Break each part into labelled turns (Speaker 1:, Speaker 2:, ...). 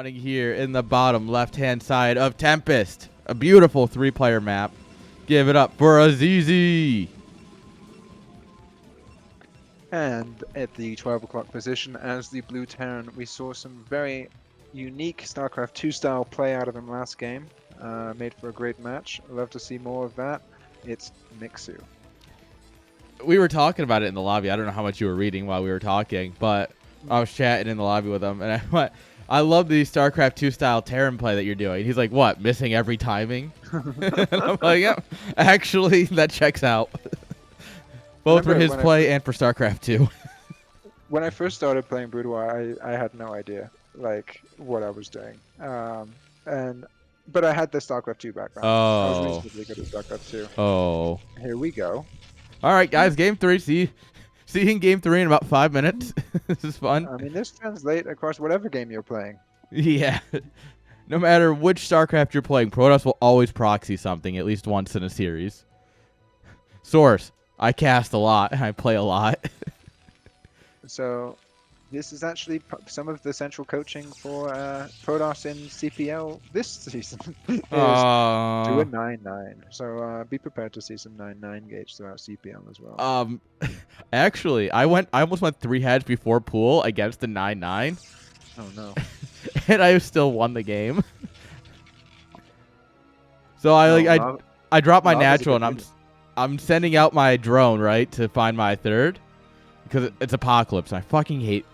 Speaker 1: spawning here in the bottom left-hand side of Tempest. A beautiful 3-player map. Give it up for Azizi.
Speaker 2: And at the 12 o'clock position as the Blue Terran, we saw some very unique StarCraft 2 style play out of him last game. Made for a great match. I'd love to see more of that. It's Mixu.
Speaker 1: We were talking about it in the lobby. I don't know how much you were reading while we were talking, but I was chatting in the lobby with him, and I went, I love the StarCraft 2 style Terran play that you're doing. He's like, what, missing every timing? And I'm like, yep, actually, that checks out. Both for his play and for StarCraft 2.
Speaker 2: When I first started playing Boudoir, I had no idea like what I was doing. But I had the StarCraft 2 background. I was reasonably good at StarCraft 2.
Speaker 1: Oh.
Speaker 2: Here we go.
Speaker 1: All right, guys, game 3. See you in game 3 in about 5 minutes. This is fun.
Speaker 2: I mean, this translates across whatever game you're playing.
Speaker 1: Yeah. No matter which StarCraft you're playing, PROTOSS will always proxy something at least once in a series. Source. I cast a lot. I play a lot.
Speaker 2: So, this is actually some of the central coaching for PROTOSS in CPL this season. is do a 9-9. So be prepared to see some 9-9 gauge throughout CPL as well.
Speaker 1: Actually, I almost went 3 heads before pool against the 9-9.
Speaker 2: Oh no.
Speaker 1: And I still won the game. So I dropped my natural and I'm sending out my drone, right, to find my third. Because it's Apocalypse, and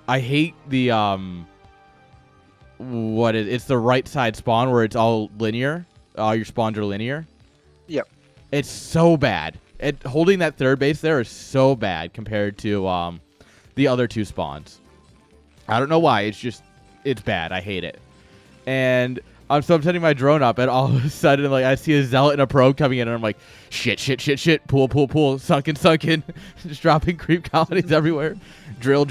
Speaker 1: I hate the, it's the right side spawn where it's all linear. All your spawns are linear. Yep. It's so bad. Holding that third base there is so bad compared to, the other 2 spawns. I don't know why, it's bad. I hate it. And so I'm setting my drone up, and all of a sudden, like, I see a Zealot and a Probe coming in, and I'm like, shit. Pool. Sunken. Just dropping creep colonies everywhere. Drill.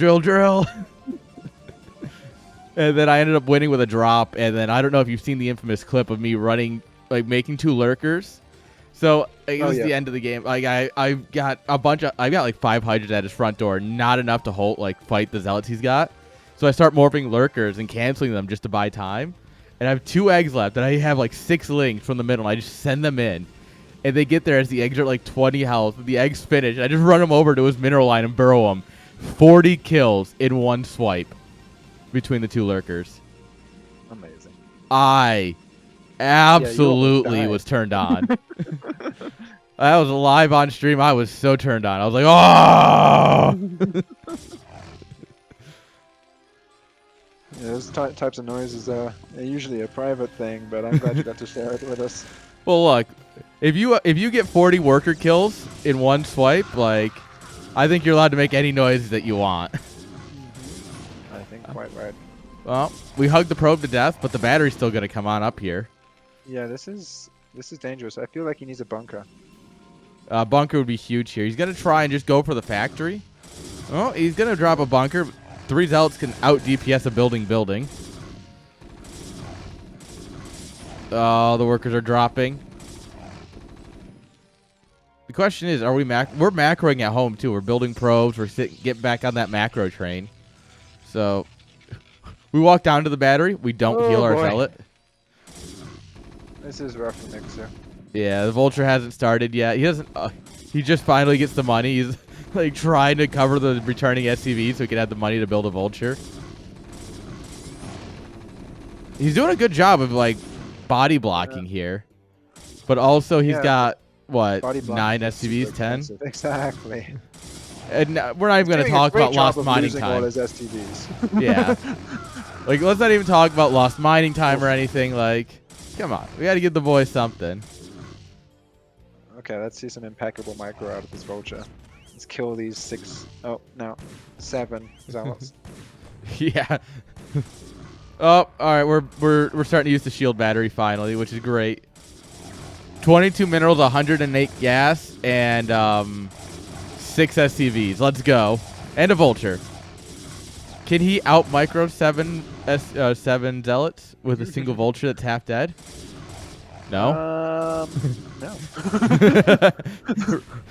Speaker 1: And then I ended up winning with a drop, and then I don't know if you've seen the infamous clip of me running, like, making 2 lurkers. So it was the end of the game. Like, I got like 5 hydras at his front door, not enough to fight the Zealots he's got. So I start morphing lurkers and canceling them just to buy time. And I have 2 eggs left, and I have like 6 links from the middle. And I just send them in, and they get there as the eggs are like 20 health. The eggs finish, and I just run them over to his mineral line and burrow them. 40 kills in 1 swipe between the 2 lurkers.
Speaker 2: Amazing.
Speaker 1: I absolutely was turned on. I was live on stream. I was so turned on. I was like, oh!
Speaker 2: Yeah, those types of noises are usually a private thing, but I'm glad you got to share it with us.
Speaker 1: Well, look, if you get 40 worker kills in 1 swipe, like, I think you're allowed to make any noise that you want.
Speaker 2: I think quite right.
Speaker 1: Well, we hugged the probe to death, but the battery's still gonna come on up here.
Speaker 2: Yeah, this is dangerous. I feel like he needs a bunker.
Speaker 1: Bunker would be huge here. He's gonna try and just go for the factory. Oh, he's gonna drop a bunker. 3 Zealots can out DPS a building. Oh, the workers are dropping. The question is, we're macroing at home too. We're building probes. We're getting back on that macro train. So we walk down to the battery. We don't heal our Zealot.
Speaker 2: This is rough for Mixu.
Speaker 1: Yeah, the Vulture hasn't started yet. He doesn't. He just finally gets the money. He's like trying to cover the returning SCV so he can have the money to build a Vulture. He's doing a good job of like body blocking here, but also he's got what, 9 SCVs, 10?
Speaker 2: Exactly.
Speaker 1: And we're not even going to talk about lost mining time.
Speaker 2: All his STVs.
Speaker 1: Yeah. Like, let's not even talk about lost mining time or anything. Like, come on, we got to give the boys something.
Speaker 2: Okay, let's see some impeccable micro out of this Vulture. Let's kill these 7 Zealots.
Speaker 1: Yeah. Oh, all right. We're starting to use the shield battery finally, which is great. 22 minerals, 108 gas, and 6 SCVs. Let's go. And a Vulture. Can he out micro 7 Zealots with a single Vulture that's half dead? No.
Speaker 2: No.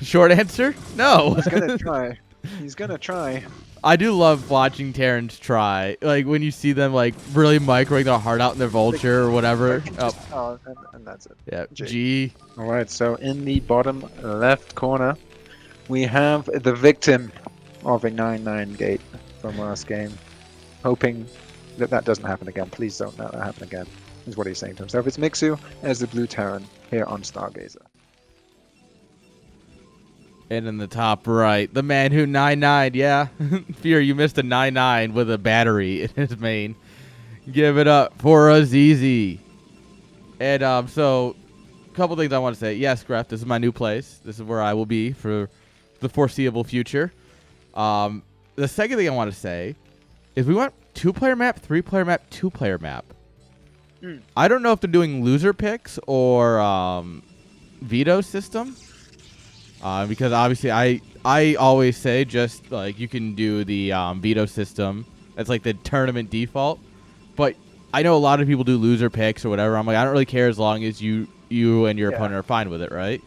Speaker 1: Short answer? No.
Speaker 2: He's gonna try. He's gonna try.
Speaker 1: I do love watching Terrans try. Like when you see them like really microing their heart out in their vulture or whatever.
Speaker 2: Oh, and that's it.
Speaker 1: Yeah. G.
Speaker 2: All right. So in the bottom left corner, we have the victim of a 9-9 gate from last game, hoping that that doesn't happen again. Please don't let that happen again. Is what he's saying to himself. It's Mixu as the blue Terran here on Stargazer.
Speaker 1: And in the top right, the man who 9-9'd, yeah. Fear, you missed a 9-9 with a battery in his main. Give it up for Azizi. And so, a couple things I want to say. Yes, Gref, this is my new place. This is where I will be for the foreseeable future. The second thing I want to say is we want 2-player map, 3-player map, 2-player map. I don't know if they're doing loser picks or veto system. Because obviously I always say just like you can do the veto system. That's like the tournament default. But I know a lot of people do loser picks or whatever. I'm like, I don't really care as long as you and your opponent are fine with it, right?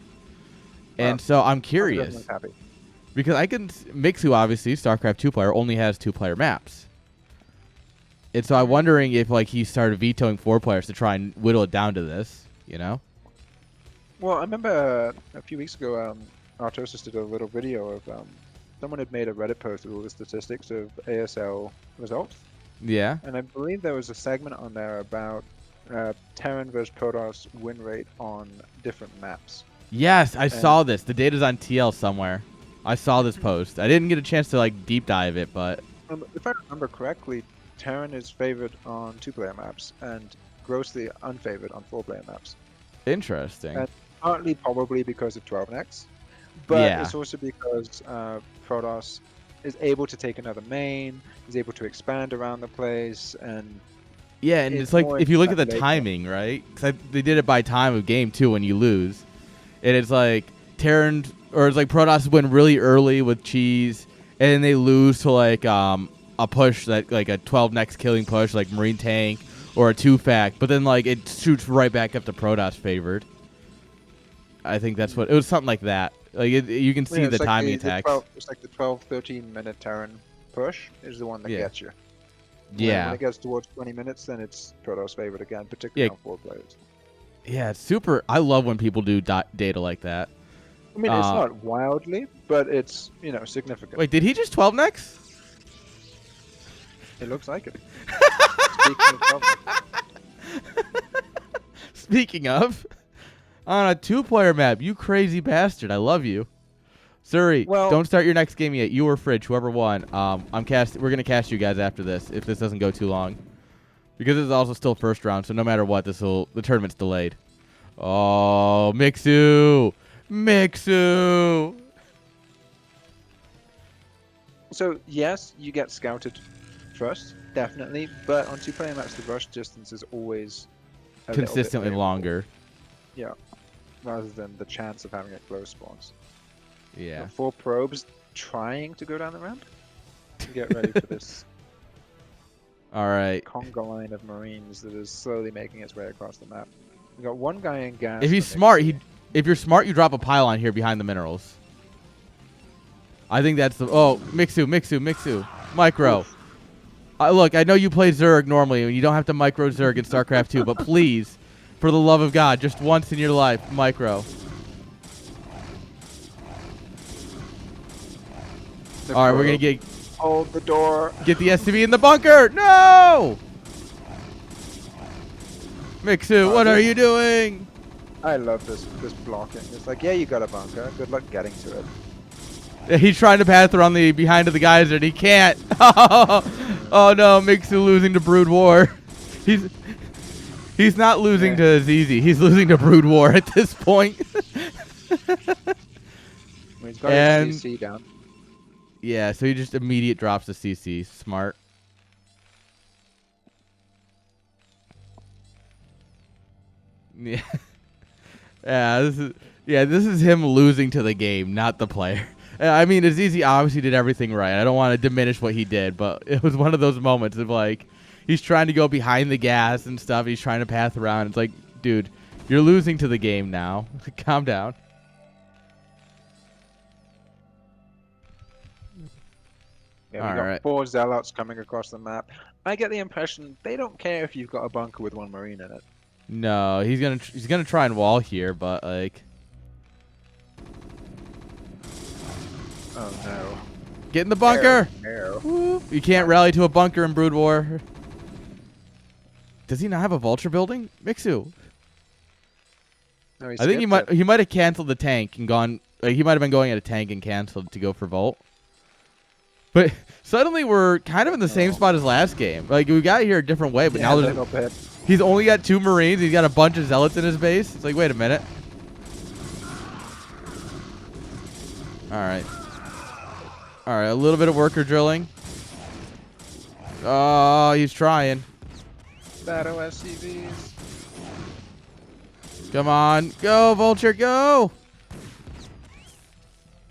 Speaker 1: And so I'm curious. Because I can Mixu, obviously, StarCraft 2-player only has 2-player maps. And so I'm wondering if like he started vetoing 4 players to try and whittle it down to this, you know?
Speaker 2: Well, I remember a few weeks ago, PROTOSS did a little video of someone had made a Reddit post with all the statistics of ASL results.
Speaker 1: Yeah.
Speaker 2: And I believe there was a segment on there about Terran versus PROTOSS win rate on different maps.
Speaker 1: Yes, I saw this. The data's on TL somewhere. I saw this post. I didn't get a chance to like deep dive it, but
Speaker 2: if I remember correctly, Terran is favored on 2-player maps and grossly unfavored on 4-player maps.
Speaker 1: Interesting.
Speaker 2: And partly probably because of 12X. But it's also because PROTOSS is able to take another main, is able to expand around the place, and
Speaker 1: and it's like if you look at the timing, right? Because they did it by time of game too. When you lose, and it's like Terran or it's like PROTOSS win really early with cheese, and then they lose to like a push that like a 12 next killing push like Marine Tank or a 2-fact, but then like it shoots right back up to PROTOSS favored. I think that's what it was, something like that. Like you can see the like timing attacks.
Speaker 2: It's like the 12-13 minute Terran push is the one that gets you. When it gets towards 20 minutes, then it's PROTOSS favorite again, particularly on 4 players.
Speaker 1: Yeah, it's super. I love when people do data like that.
Speaker 2: I mean, it's not wildly, but it's significant.
Speaker 1: Wait, did he just 12 next?
Speaker 2: It looks like it.
Speaker 1: Speaking of, on a 2-player map, you crazy bastard! I love you, Suri. Well, don't start your next game yet. You or Fridge, whoever won. We're gonna cast you guys after this if this doesn't go too long, because this is also still first round. So no matter what, the tournament's delayed. Oh, Mixu.
Speaker 2: So yes, you get scouted first, definitely, but on 2-player maps, the rush distance is always
Speaker 1: consistently longer.
Speaker 2: Yeah, rather than the chance of having a close spawns.
Speaker 1: Yeah.
Speaker 2: 4 probes trying to go down the ramp. Get ready for this.
Speaker 1: All right.
Speaker 2: Conga line of Marines that is slowly making its way across the map. We got one guy in gas.
Speaker 1: If he's smart, if you're smart, you drop a pylon here behind the minerals. I think that's the. Oh, Mixu, micro. Look, I know you play Zerg normally, and you don't have to micro Zerg in StarCraft 2, but please, for the love of God, just once in your life, micro. All right, we're gonna
Speaker 2: hold the door.
Speaker 1: Get the SCV in the bunker. No, Mixu, what are you doing?
Speaker 2: I love this blocking. It's like, yeah, you got a bunker. Good luck getting to it.
Speaker 1: He's trying to path around the behind of the geyser, and he can't. Oh no, Mixu losing to Brood War. He's not losing to Azizi. He's losing to Brood War at this point.
Speaker 2: He's got his CC down.
Speaker 1: Yeah, so he just immediate drops the CC. Smart. Yeah. This is him losing to the game, not the player. I mean, Azizi obviously did everything right. I don't want to diminish what he did, but it was one of those moments of like, he's trying to go behind the gas and stuff. He's trying to path around. It's like, dude, you're losing to the game now. Calm down.
Speaker 2: Yeah, we got
Speaker 1: right.
Speaker 2: 4 zealots coming across the map. I get the impression they don't care if you've got a bunker with 1 marine in it.
Speaker 1: No, he's gonna try and wall here, but like.
Speaker 2: Oh no.
Speaker 1: Get in the bunker!
Speaker 2: No.
Speaker 1: You can't rally to a bunker in Brood War. Does he not have a vulture building? Mixu.
Speaker 2: No,
Speaker 1: I think he might have canceled the tank and gone. Like, he might have been going at a tank and canceled to go for Volt. But suddenly we're kind of in the same spot as last game. Like, we got here a different way, but now he's only got 2 Marines. He's got a bunch of Zealots in his base. It's like, wait a minute. All right. All right, a little bit of worker drilling. Oh, he's trying.
Speaker 2: Battle SCVs.
Speaker 1: Come on. Go, Vulture, go!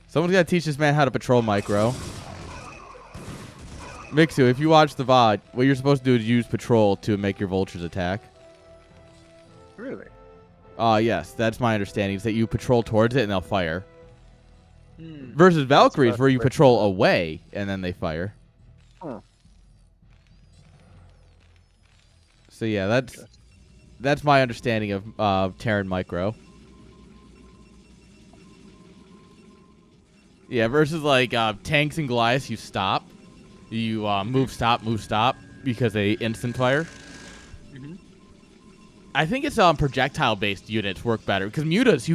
Speaker 1: Someone's got to teach this man how to patrol micro. Mixu, if you watch the VOD, what you're supposed to do is use patrol to make your vultures attack.
Speaker 2: Really?
Speaker 1: Yes, that's my understanding. Is that you patrol towards it and they'll fire. Versus Valkyries, where you patrol away and then they fire.
Speaker 2: Huh.
Speaker 1: So yeah, that's my understanding of Terran micro. Yeah, versus like tanks and Goliaths, you stop. You move, stop, because they instant fire. I think it's projectile-based units work better because mutas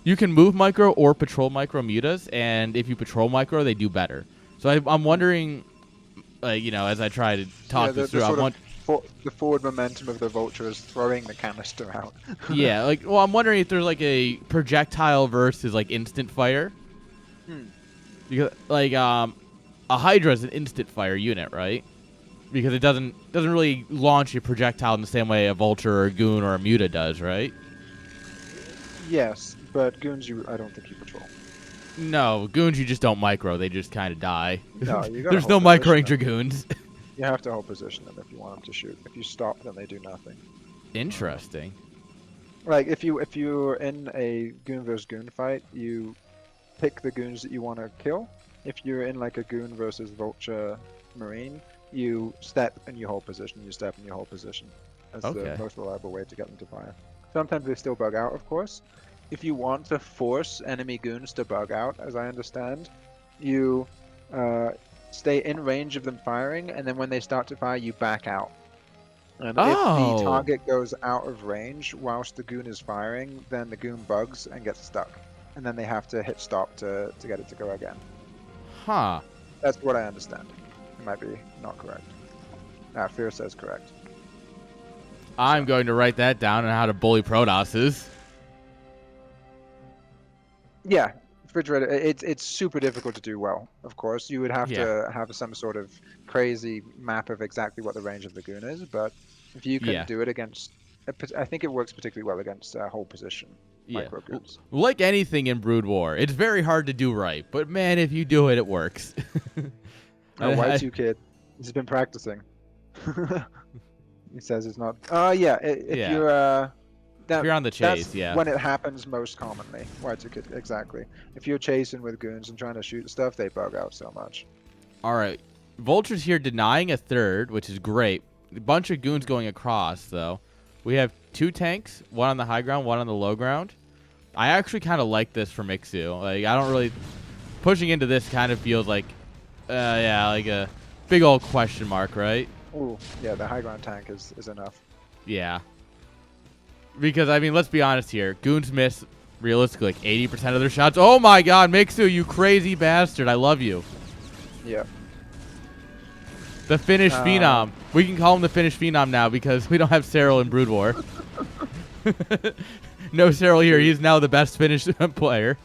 Speaker 1: you can move micro or patrol micro mutas, and if you patrol micro, they do better. So I'm wondering, as I try to talk this through,
Speaker 2: the forward momentum of the vulture is throwing the canister out.
Speaker 1: Yeah, I'm wondering if there's like a projectile versus like instant fire. Because a Hydra is an instant fire unit, right? Because it doesn't really launch a projectile in the same way a vulture or a goon or a muta does, right?
Speaker 2: Yes, but goons I don't think you patrol.
Speaker 1: No, goons you just don't micro. They just kind of die.
Speaker 2: No,
Speaker 1: there's no microing dragoons.
Speaker 2: You have to hold position them if you want them to shoot. If you stop them, they do nothing.
Speaker 1: Interesting.
Speaker 2: Like if you're in a goon versus goon fight, you pick the goons that you want to kill. If you're in like a goon versus vulture marine, you step and you hold position. You step and you hold position. That's the most reliable way to get them to fire. Sometimes they still bug out, of course. If you want to force enemy goons to bug out, as I understand, you stay in range of them firing, and then when they start to fire, you back out. And if the target goes out of range whilst the goon is firing, then the goon bugs and gets stuck. And then they have to hit stop to get it to go again.
Speaker 1: Huh.
Speaker 2: That's what I understand. It might be not correct. Fear says correct.
Speaker 1: I'm going to write that down on how to bully PROTOSSes.
Speaker 2: Yeah, refrigerator. It's super difficult to do well. Of course, you would have to have some sort of crazy map of exactly what the range of the goon is. But if you can do it against, I think it works particularly well against hold position micro goons.
Speaker 1: Like anything in Brood War, it's very hard to do right. But man, if you do it, it works.
Speaker 2: Y2 kid, he's been practicing. He says it's not. If you're
Speaker 1: on the chase,
Speaker 2: that's when it happens most commonly. Y2 kid, exactly. If you're chasing with goons and trying to shoot stuff, they bug out so much.
Speaker 1: All right, Vulture's here denying a third, which is great. A bunch of goons going across, though. We have 2 tanks, one on the high ground, one on the low ground. I actually kind of like this for Mixu. Like, I don't really pushing into this kind of feels like, like a big old question mark, right?
Speaker 2: Ooh, yeah, the high ground tank is enough.
Speaker 1: Yeah. Because, I mean, let's be honest here. Goons miss, realistically, like 80% of their shots. Oh, my God, Mixu, you crazy bastard. I love you.
Speaker 2: Yeah.
Speaker 1: The Finnish Phenom. We can call him the Finnish Phenom now because we don't have Cyril in Brood War. No Cyril here. He's now the best Finnish player.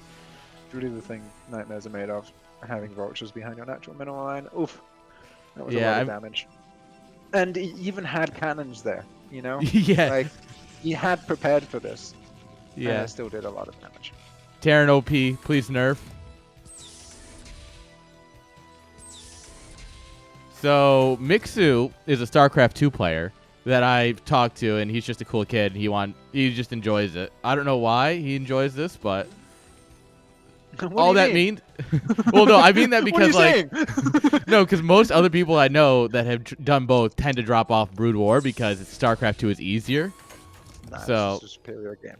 Speaker 2: Truly the thing nightmares are made of. Having vultures behind your natural mineral line. Oof. That was a lot of damage. And he even had cannons there, you know?
Speaker 1: Yeah.
Speaker 2: Like, he had prepared for this.
Speaker 1: Yeah.
Speaker 2: And it still did a lot of damage.
Speaker 1: Terran OP, please nerf. So, Mixu is a StarCraft 2 player that I've talked to, and he's just a cool kid. He just enjoys it. I don't know why he enjoys this, but All that means, well, no, I mean that because like, no, because most other people I know that have done both tend to drop off Brood War because StarCraft 2 is easier.
Speaker 2: Nah,
Speaker 1: So,
Speaker 2: it's just a superior game.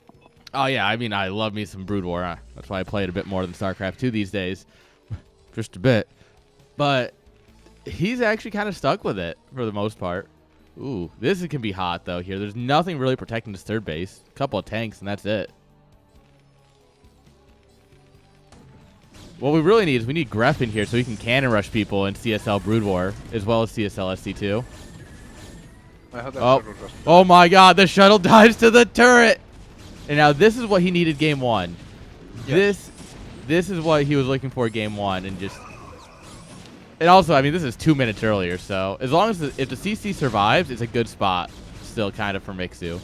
Speaker 1: Oh yeah, I mean I love me some Brood War. That's why I play it a bit more than StarCraft 2 these days, just a bit. But he's actually kind of stuck with it for the most part. Ooh, this can be hot though. Here, there's nothing really protecting this third base. A couple of tanks and that's it. What we really need is we need Gref in here so he can cannon rush people in CSL Brood War as well as CSL SC2. Oh my God! The shuttle dives to the turret, and now this is what he needed game one. Yes. This is what he was looking for game one, and just. And also, I mean, this is 2 minutes earlier, so as long as if the CC survives, it's a good spot still, kind of for Mixu.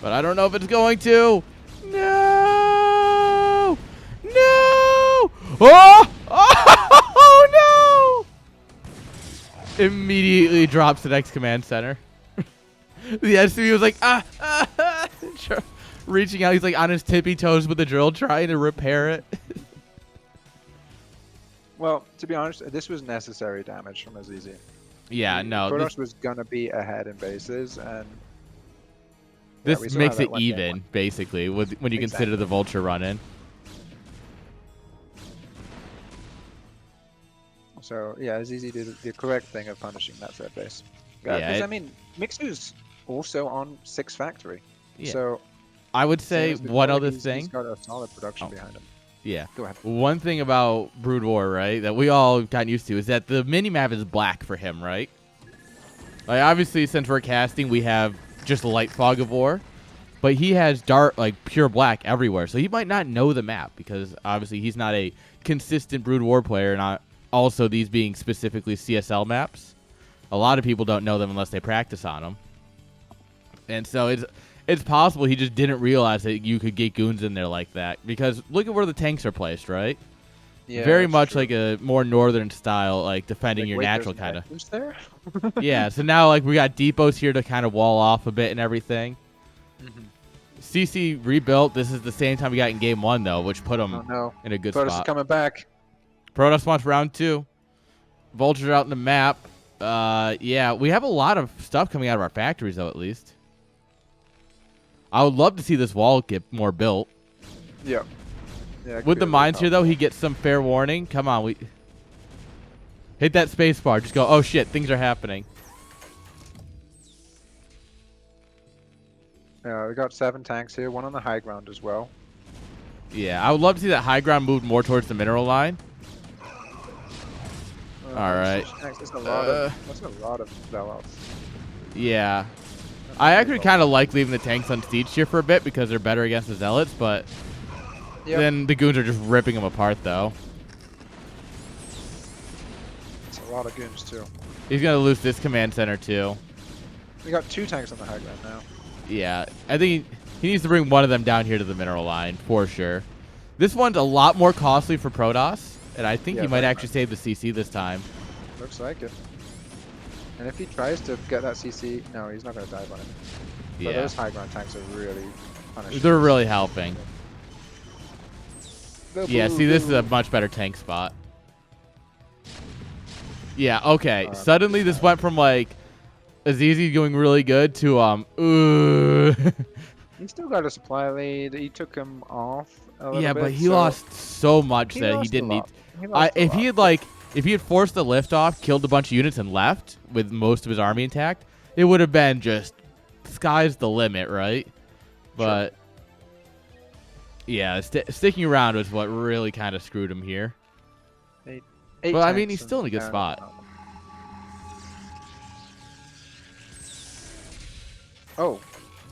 Speaker 1: But I don't know if it's going to. No! No! Oh! Oh no! Immediately drops the next command center. The SCV was like, reaching out. He's like on his tippy toes with the drill, trying to repair it.
Speaker 2: Well, to be honest, this was necessary damage from Azizi.
Speaker 1: Yeah, no.
Speaker 2: PROTOSS was gonna be ahead in bases, and
Speaker 1: this makes it even, basically, when you consider the Vulture run-in.
Speaker 2: So yeah, Azizi did the correct thing of punishing that third base. Because I mean, Mixu's also on 6 factory. Yeah. So
Speaker 1: I would say one other thing.
Speaker 2: He's got a solid production behind him.
Speaker 1: Yeah.
Speaker 2: Go ahead.
Speaker 1: One thing about Brood War, right, that we all gotten used to is that the mini-map is black for him, right? Like, obviously, since we're casting, we have just light fog of war. But he has dark, like, pure black everywhere. So he might not know the map because, obviously, he's not a consistent Brood War player. And also, these being specifically CSL maps. A lot of people don't know them unless they practice on them. And so it's possible he just didn't realize that you could get goons in there like that. Because look at where the tanks are placed, right? Yeah, very much true. Like a more northern style, like defending your natural kind of.
Speaker 2: Who's there?
Speaker 1: Yeah, so now like we got depots here to kind of wall off a bit and everything. CC rebuilt. This is the same time we got in game 1 though, which put him in a good
Speaker 2: PROTOSS
Speaker 1: spot.
Speaker 2: Is coming back.
Speaker 1: PROTOSS wants round 2. Vultures out in the map. Yeah, we have a lot of stuff coming out of our factories though, at least. I would love to see this wall get more built.
Speaker 2: Yeah.
Speaker 1: With the mines here, though, he gets some fair warning. Come on, we hit that space bar. Just go, oh, shit, things are happening.
Speaker 2: Yeah, we got 7 tanks here, 1 on the high ground as well.
Speaker 1: Yeah, I would love to see that high ground move more towards the mineral line. All right.
Speaker 2: That's a lot of sellouts.
Speaker 1: Yeah. I actually kind of like leaving the tanks unsieged here for a bit because they're better against the zealots, but then the goons are just ripping them apart, though.
Speaker 2: It's a lot of goons, too.
Speaker 1: He's going to lose this command center, too.
Speaker 2: We got 2 tanks on the high ground now.
Speaker 1: Yeah, I think he needs to bring one of them down here to the mineral line, for sure. This one's a lot more costly for PROTOSS, and I think he might actually save the CC this time.
Speaker 2: Looks like it. And if he tries to get that CC, no, he's not going to dive on it. But those high ground tanks are really punishing.
Speaker 1: They're really helping. Yeah, see, this is a much better tank spot. Yeah, okay. Suddenly this went from, like, Azizi going really good to,
Speaker 2: He still got a supply lead. He took him off a little bit.
Speaker 1: Yeah, but he lost so much that he didn't need... If he had forced the lift off, killed a bunch of units, and left with most of his army intact, it would have been just sky's the limit, right? But yeah, sticking around was what really kind of screwed him here. But I mean, he's still in a good spot.
Speaker 2: Oh,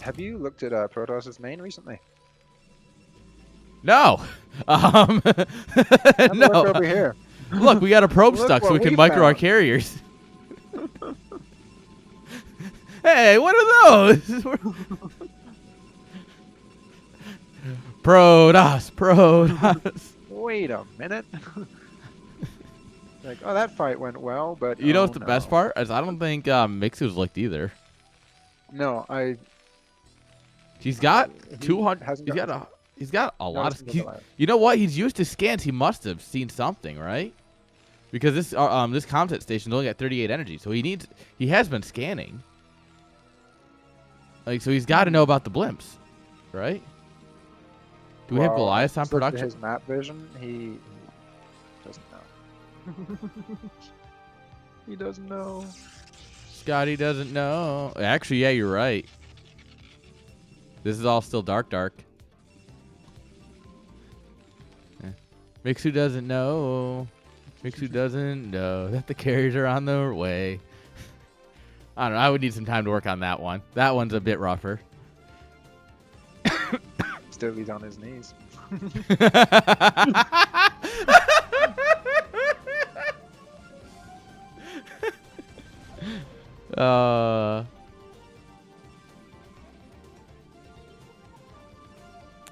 Speaker 2: have you looked at PROTOSS' main recently?
Speaker 1: No. No.
Speaker 2: Look over here.
Speaker 1: Look, we got a probe stuck so we can micro our carriers. Hey, what are those? PROTOSS.
Speaker 2: Wait a minute. Like, oh, that fight went well, but
Speaker 1: you know what's the best part? Is I don't think Mixu's licked either.
Speaker 2: No,
Speaker 1: He's got 200. He's got He's got a lot of. You know what? He's used to scans. He must have seen something, right? Because this content station's only got 38 energy, so he has been scanning. Like, so he's got to know about the blimps, right? Do we have Goliath on production?
Speaker 2: His map vision, he doesn't know. He doesn't know.
Speaker 1: Scotty doesn't know. Actually, yeah, you're right. This is all still dark. Mixu doesn't know. Mixu doesn't know that the carriers are on their way. I don't know. I would need some time to work on that one. That one's a bit rougher.
Speaker 2: Still, he's on his knees.
Speaker 1: All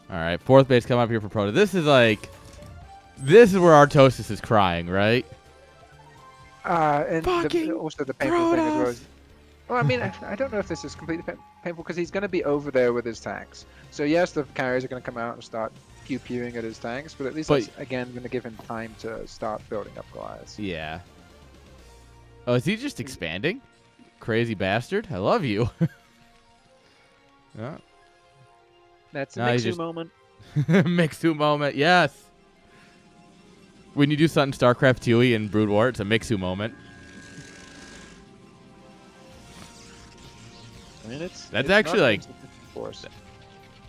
Speaker 1: right, fourth base come up here for Proto. This is where Artosis is crying, right?
Speaker 2: And also the painful thing as well is, well, I mean, I don't know if this is completely painful because he's going to be over there with his tanks. So yes, the carriers are going to come out and start pew-pewing at his tanks, but at least that's, again, going to give him time to start building up Goliaths.
Speaker 1: Yeah. Oh, is he just expanding? Crazy bastard. I love you. Oh.
Speaker 2: That's a Mixu moment.
Speaker 1: Mixu moment, yes. When you do something StarCraft 2 and Brood War, it's a Mixu moment.
Speaker 2: I mean,
Speaker 1: that's actually like.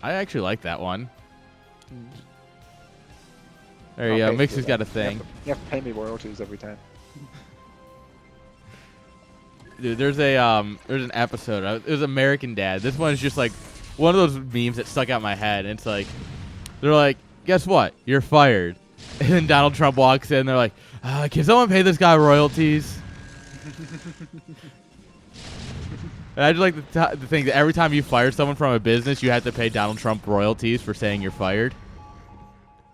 Speaker 1: I actually like that one. There you go. Mixu's got a thing.
Speaker 2: You have to pay me royalties every time.
Speaker 1: Dude, there's an episode. It was American Dad. This one is just like one of those memes that stuck out in my head. And it's like, they're like, guess what? You're fired. And then Donald Trump walks in. And they're like, can someone pay this guy royalties? And I just like to think that every time you fire someone from a business, you have to pay Donald Trump royalties for saying you're fired.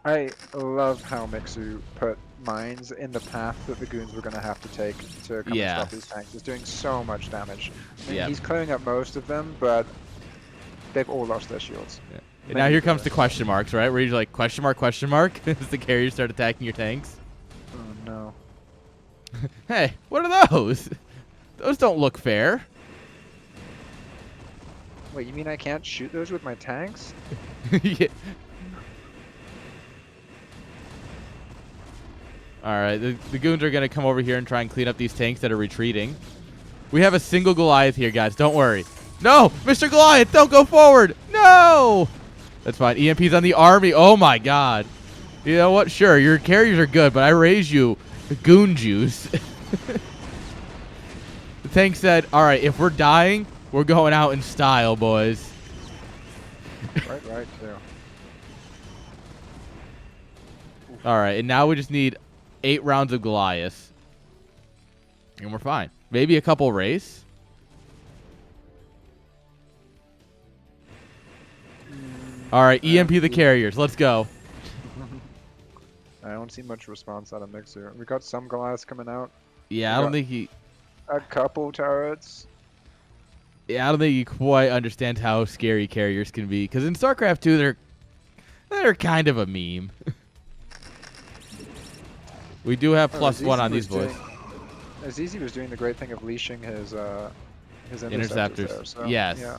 Speaker 2: I love how Mixu put mines in the path that the goons were going to have to take to come and stop these tanks. It's doing so much damage. I mean, he's clearing up most of them, but they've all lost their shields. Yeah.
Speaker 1: And now here comes the question marks, right? Where you're like, question mark, as the carriers start attacking your tanks.
Speaker 2: Oh, no.
Speaker 1: Hey, what are those? Those don't look fair.
Speaker 2: Wait, you mean I can't shoot those with my tanks?
Speaker 1: Yeah. Alright, the goons are going to come over here and try and clean up these tanks that are retreating. We have a single Goliath here, guys. Don't worry. No! Mr. Goliath, don't go forward! No! That's fine. EMP's on the army. Oh, my God. You know what? Sure, your carriers are good, but I raise you goon juice. The tank said, alright, if we're dying, we're going out in style, boys.
Speaker 2: Right, too.
Speaker 1: Alright, and now we just need 8 rounds of Goliath. And we're fine. Maybe a couple race. Alright, EMP the carriers. Let's go.
Speaker 2: I don't see much response out of Mixu. We got some Goliaths coming out.
Speaker 1: Yeah, I don't think he...
Speaker 2: A couple turrets.
Speaker 1: Yeah, I don't think he quite understands how scary carriers can be. Because in StarCraft 2, they're kind of a meme. We do have +1 on these boys.
Speaker 2: Azizi was doing the great thing of leashing his interceptors. There, so,
Speaker 1: yes.
Speaker 2: Yeah.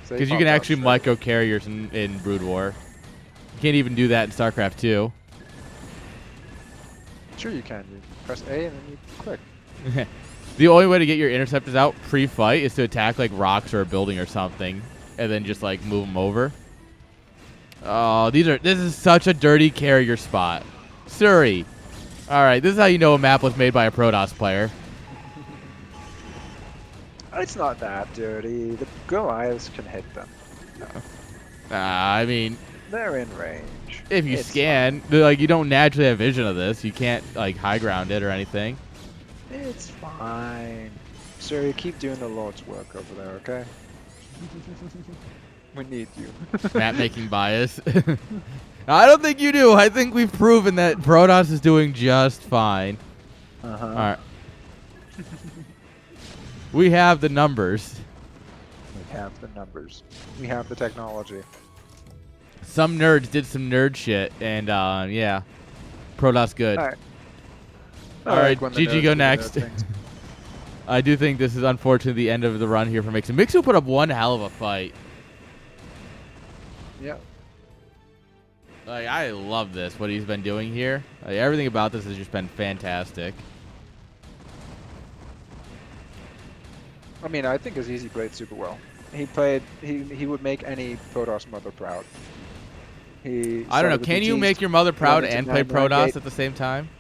Speaker 1: Because you can actually micro carriers in Brood War. You can't even do that in StarCraft 2.
Speaker 2: Sure you can. You press A and then you click.
Speaker 1: The only way to get your interceptors out pre-fight is to attack like rocks or a building or something, and then just like move them over. Oh, this is such a dirty carrier spot. Suri. All right, this is how you know a map was made by a PROTOSS player.
Speaker 2: It's not that dirty. The Goliaths can hit them.
Speaker 1: I mean,
Speaker 2: they're in range.
Speaker 1: If you scan, like you don't naturally have vision of this. You can't like high ground it or anything.
Speaker 2: It's fine. Sir, you keep doing the Lord's work over there, okay? We need you.
Speaker 1: Map making bias. I don't think you do. I think we've proven that PROTOSS is doing just fine.
Speaker 2: Uh-huh.
Speaker 1: All right. We have the numbers.
Speaker 2: We have the numbers. We have the technology.
Speaker 1: Some nerds did some nerd shit, and yeah, PROTOSS good.
Speaker 2: All right.
Speaker 1: All right, GG go next. I do think this is unfortunately the end of the run here for Mixu. Mixu put up one hell of a fight.
Speaker 2: Yeah.
Speaker 1: Like, I love this, what he's been doing here. Like, everything about this has just been fantastic.
Speaker 2: I mean, I think Azizi played super well. He would make any PROTOSS mother proud.
Speaker 1: I don't know. Can you make your mother proud and play PROTOSS at the same time?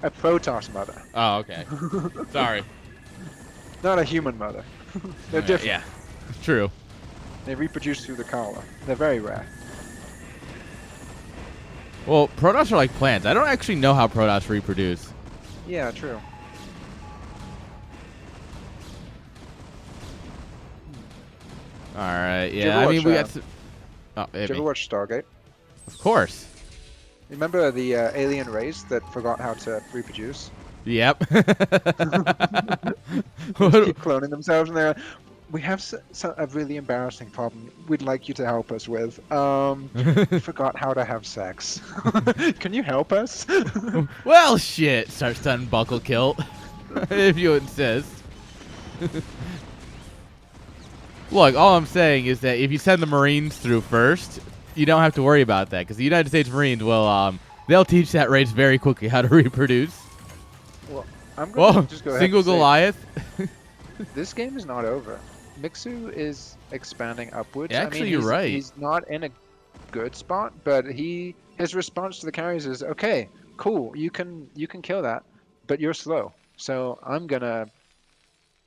Speaker 2: A PROTOSS mother.
Speaker 1: Oh, okay. Sorry.
Speaker 2: Not a human mother. They're different.
Speaker 1: Yeah, true.
Speaker 2: They reproduce through the collar. They're very rare.
Speaker 1: Well, PROTOSS are like plants. I don't actually know how PROTOSS reproduce.
Speaker 2: Yeah, true.
Speaker 1: All right. Yeah, I mean, we got. Oh,
Speaker 2: did you ever watch Stargate?
Speaker 1: Of course.
Speaker 2: Remember the alien race that forgot how to reproduce?
Speaker 1: Yep.
Speaker 2: Keep cloning themselves, and they're, we have a really embarrassing problem we'd like you to help us with. We forgot how to have sex. Can you help us?
Speaker 1: Well, shit. Starts to unbuckle kilt, if you insist. Look, all I'm saying is that if you send the Marines through first, you don't have to worry about that, because the United States Marines will, they'll teach that race very quickly how to reproduce.
Speaker 2: Well, I'm going to just go ahead
Speaker 1: single
Speaker 2: and say,
Speaker 1: Goliath.
Speaker 2: this game is not over. Mixu is expanding upwards.
Speaker 1: Actually,
Speaker 2: I mean,
Speaker 1: you're right.
Speaker 2: He's not in a good spot, but his response to the carries is, okay, cool, you can kill that, but you're slow. So I'm gonna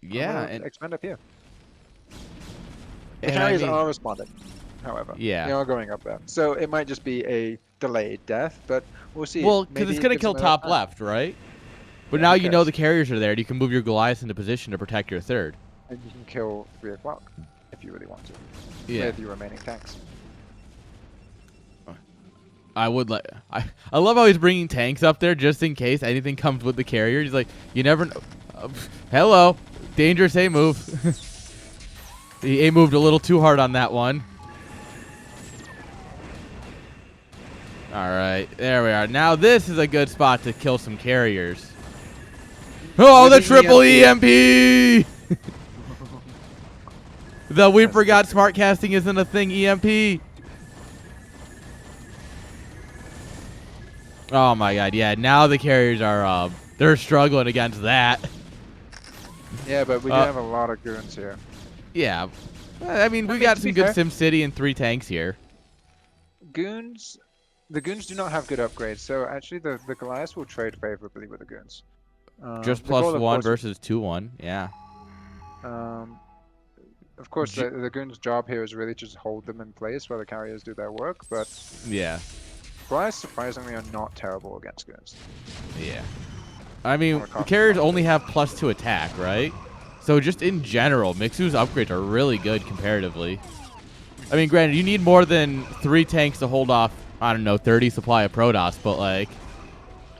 Speaker 2: expand up here. The carriers are responding, however.
Speaker 1: Yeah.
Speaker 2: They are going up there. So it might just be a delayed death, but we'll see.
Speaker 1: Well, because it's going to kill top left, right? But now you know the carriers are there, and you can move your Goliath into position to protect your third.
Speaker 2: And you can kill 3 o'clock if you really want to.
Speaker 1: Yeah.
Speaker 2: With your remaining tanks.
Speaker 1: I would like. I love how he's bringing tanks up there just in case anything comes with the carrier. He's like, you never know. Hello. Dangerous A move. He A moved a little too hard on that one. All right, there we are. Now this is a good spot to kill some carriers. Oh, the triple EMP! The we forgot smart casting isn't a thing EMP. Oh my god, yeah. Now the carriers are they're struggling against that.
Speaker 2: Yeah, but we do have a lot of goons here.
Speaker 1: Yeah, I mean, we got some good SimCity and 3 tanks here.
Speaker 2: The goons do not have good upgrades, so actually the Goliaths will trade favorably with the goons.
Speaker 1: Just +1 versus 2-1, yeah.
Speaker 2: Of course, the goons' job here is really just hold them in place while the carriers do their work, but
Speaker 1: yeah,
Speaker 2: Goliaths surprisingly are not terrible against goons.
Speaker 1: Yeah, I mean, the carriers only have +2 attack, right? So just in general, Mixu's upgrades are really good comparatively. I mean, granted, you need more than 3 tanks to hold off, I don't know, 30 supply of PROTOSS, but like,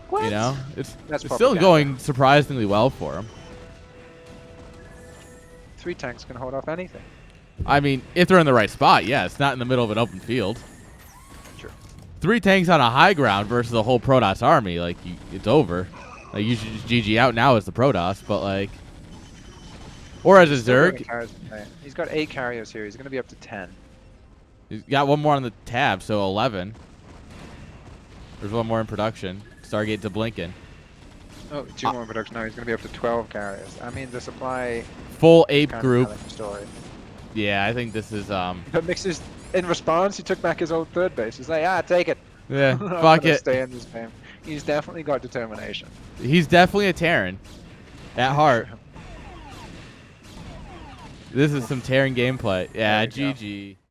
Speaker 2: what?
Speaker 1: You know, it's still going surprisingly well for him.
Speaker 2: 3 tanks can hold off anything.
Speaker 1: I mean, if they're in the right spot, yeah, it's not in the middle of an open field.
Speaker 2: Sure.
Speaker 1: 3 tanks on a high ground versus a whole PROTOSS army, like, it's over. Like, you should just GG out now as the PROTOSS, but like... Or as a Zerg.
Speaker 2: He's got 8 carriers here. He's going to be up to 10.
Speaker 1: He's got 1 more on the tab, so 11. There's 1 more in production. Stargate to Blinken.
Speaker 2: Oh, 2 more in production. Now he's going to be up to 12 carriers. I mean, the supply...
Speaker 1: Full ape group.
Speaker 2: Story.
Speaker 1: Yeah, I think this is...
Speaker 2: But Mix's, in response, he took back his old third base. He's like, take it.
Speaker 1: Yeah, fuck it.
Speaker 2: Stay in this game. He's definitely got determination.
Speaker 1: He's definitely a Terran. At heart. This is some Terran gameplay. Yeah, GG.